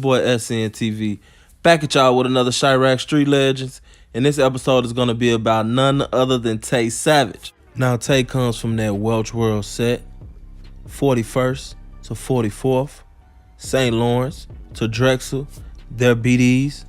boy SNTV, back at y'all with another Chiraq Street Legends, and this episode is going to be about none other than Tay Savage. Now Tay comes from that Welch World set, 41st to 44th, St. Lawrence to Drexel, their BDs.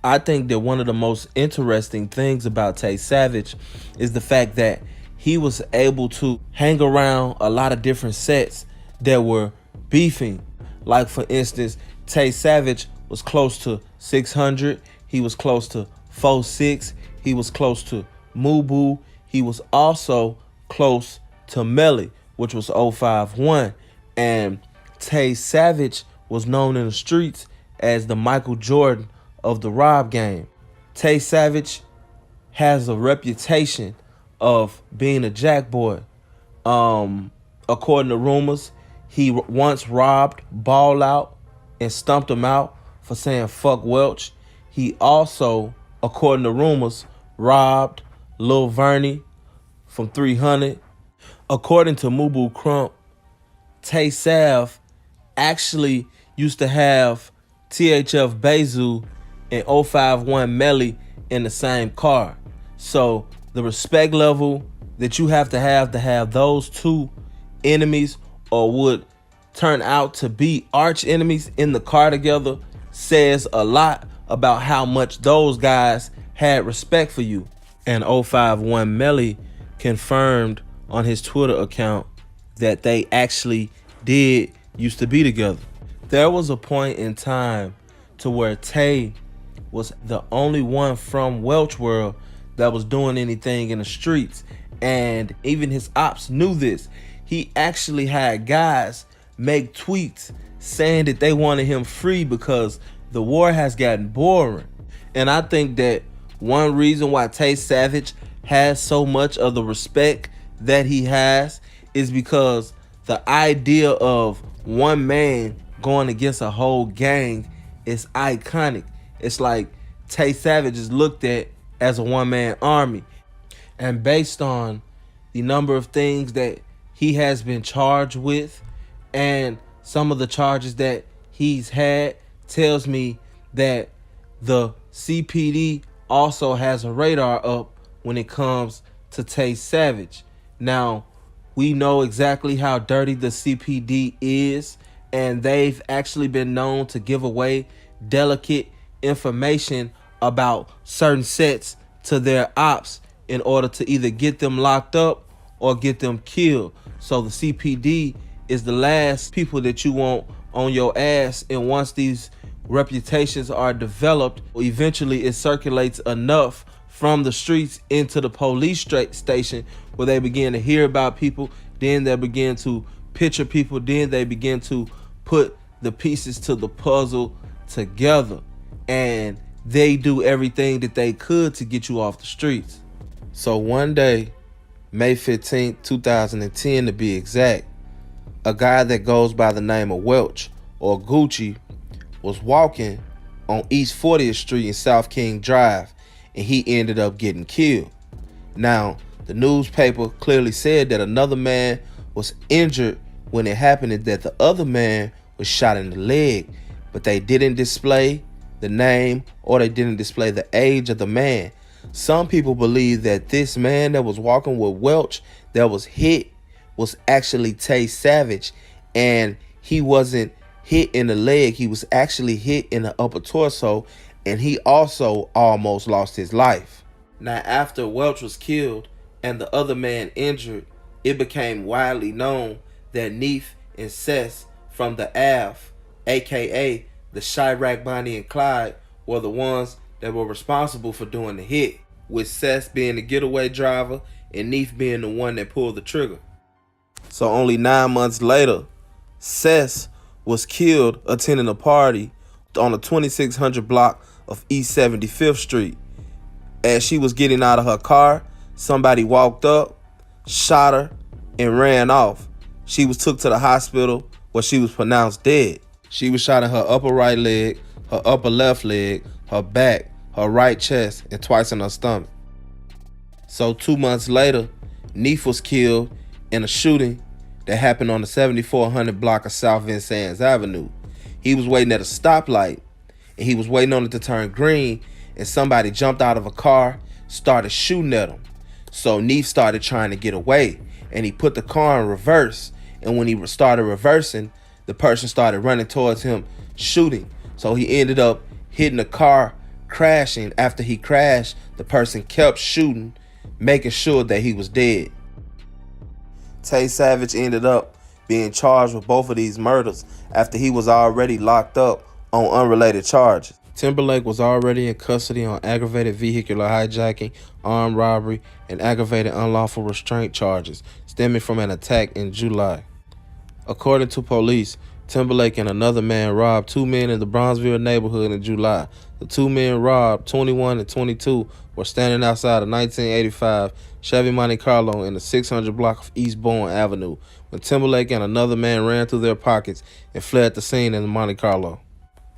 I think that one of the most interesting things about Tay Savage is the fact that he was able to hang around a lot of different sets that were beefing. Like, for instance, Tay Savage was close to 600. He was close to 4-6. He was close to Mubu. He was also close to Melly, which was 051. And Tay Savage was known in the streets as the Michael Jordan of the Rob game. Tay Savage has a reputation of being a jackboy. According to rumors, he once robbed Ball Out and stumped him out for saying fuck Welch. He also, according to rumors, robbed Lil Vernie from 300. According to Mubu Crump, Tay Sav actually used to have THF Bezu and 051 Melly in the same car. So the respect level that you have to have those two enemies, or would turn out to be arch enemies, in the car together says a lot about how much those guys had respect for you. And 051 Melly confirmed on his Twitter account that they actually did used to be together. There was a point in time to where Tay was the only one from Welch World that was doing anything in the streets, and even his ops knew this. He actually had guys make tweets saying that they wanted him free because the war has gotten boring. And I think that one reason why Tay Savage has so much of the respect that he has is because the idea of one man going against a whole gang is iconic. It's like Tay Savage is looked at as a one-man army. And based on the number of things that he has been charged with and some of the charges that he's had, tells me that the CPD also has a radar up when it comes to Tay Savage. Now, we know exactly how dirty the CPD is, and they've actually been known to give away delicate information about certain sets to their ops in order to either get them locked up or get them killed. So the CPD is the last people that you want on your ass, and once these reputations are developed, eventually it circulates enough from the streets into the police station where they begin to hear about people, then they begin to picture people, then they begin to put the pieces to the puzzle together, and they do everything that they could to get you off the streets. So one day, May 15th, 2010 to be exact, a guy that goes by the name of Welch, or Gucci, was walking on East 40th Street and South King Drive, and he ended up getting killed. Now, the newspaper clearly said that another man was injured when it happened, and that the other man was shot in the leg, but they didn't display the name or they didn't display the age of the man. Some people believe that this man that was walking with Welch that was hit was actually Tay Savage, and he wasn't hit in the leg, he was actually hit in the upper torso, and he also almost lost his life. Now, after Welch was killed and the other man injured, it became widely known that Neef and Cess from the Ave, aka the Chiraq Bonnie and Clyde, were the ones that were responsible for doing the hit, with Cess being the getaway driver and Neef being the one that pulled the trigger. So only 9 months later, Cess was killed attending a party on the 2600 block of East 75th Street. As she was getting out of her car, somebody walked up, shot her, and ran off. She was took to the hospital where she was pronounced dead. She was shot in her upper right leg, her upper left leg, her back, her right chest, and twice in her stomach. So 2 months later, Neef was killed in a shooting that happened on the 7400 block of South Vincennes Avenue. He was waiting at a stoplight, and he was waiting on it to turn green, and somebody jumped out of a car, started shooting at him. So Neef started trying to get away, and he put the car in reverse, and when he started reversing, the person started running towards him, shooting. So he ended up hitting the car, crashing. After he crashed, the person kept shooting, making sure that he was dead. Tay Savage ended up being charged with both of these murders after he was already locked up on unrelated charges. Timberlake was already in custody on aggravated vehicular hijacking, armed robbery, and aggravated unlawful restraint charges stemming from an attack in July. According to police, Timberlake and another man robbed two men in the Bronzeville neighborhood in July. The two men robbed, 21 and 22, were standing outside a 1985 Chevy Monte Carlo in the 600 block of East Bourne Avenue when Timberlake and another man ran through their pockets and fled the scene in the Monte Carlo.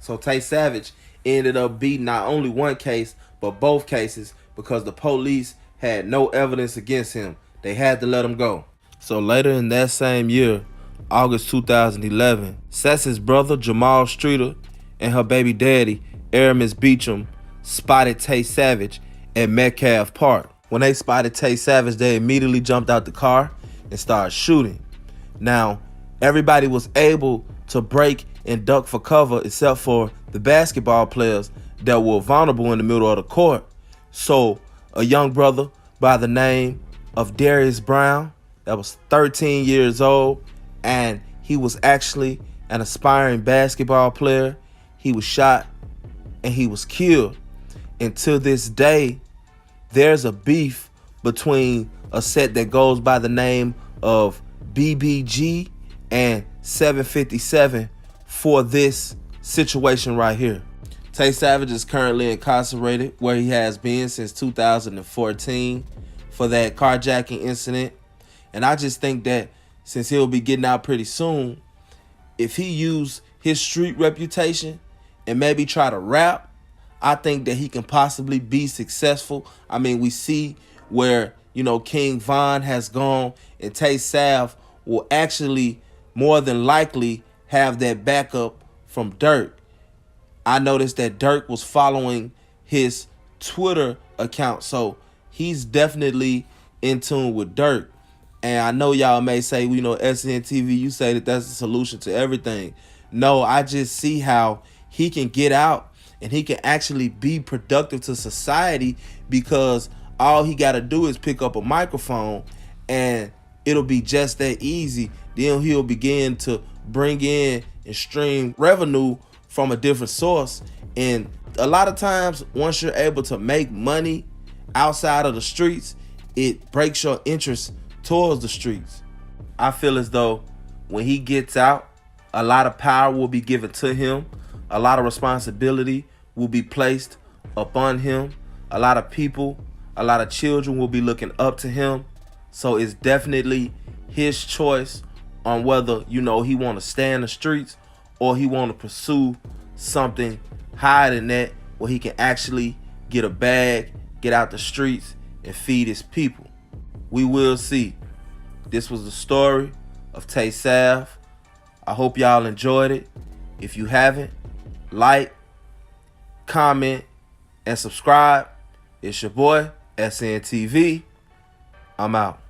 So Tay Savage ended up beating not only one case, but both cases because the police had no evidence against him. They had to let him go. So later in that same year, August 2011, Sess's brother Jamal Streeter and her baby daddy, Aramis Beecham, spotted Tay Savage at Metcalf Park. When they spotted Tay Savage, they immediately jumped out the car and started shooting. Now, everybody was able to break and duck for cover except for the basketball players that were vulnerable in the middle of the court. So a young brother by the name of Darius Brown that was 13 years old, and he was actually an aspiring basketball player. He was shot and he was killed. And to this day, there's a beef between a set that goes by the name of BBG and 757 for this situation right here. Tay Savage is currently incarcerated where he has been since 2014 for that carjacking incident. And I just think that since he'll be getting out pretty soon, if he used his street reputation and maybe try to rap, I think that he can possibly be successful. I mean, we see where, King Von has gone, and Tay Sav will actually more than likely have that backup from Durk. I noticed that Durk was following his Twitter account, so he's definitely in tune with Durk. And I know y'all may say, SNTV, you say that that's the solution to everything. No, I just see how he can get out and he can actually be productive to society because all he got to do is pick up a microphone and it'll be just that easy. Then he'll begin to bring in and stream revenue from a different source. And a lot of times, once you're able to make money outside of the streets, it breaks your interest towards the streets. I feel as though when he gets out, a lot of power will be given to him. A lot of responsibility will be placed upon him. A lot of people, a lot of children will be looking up to him. So it's definitely his choice on whether, he want to stay in the streets or he want to pursue something higher than that where he can actually get a bag, get out the streets, and feed his people. We will see. This was the story of Tay Sav. I hope y'all enjoyed it. If you haven't, like, comment, and subscribe. It's your boy, SNTV. I'm out.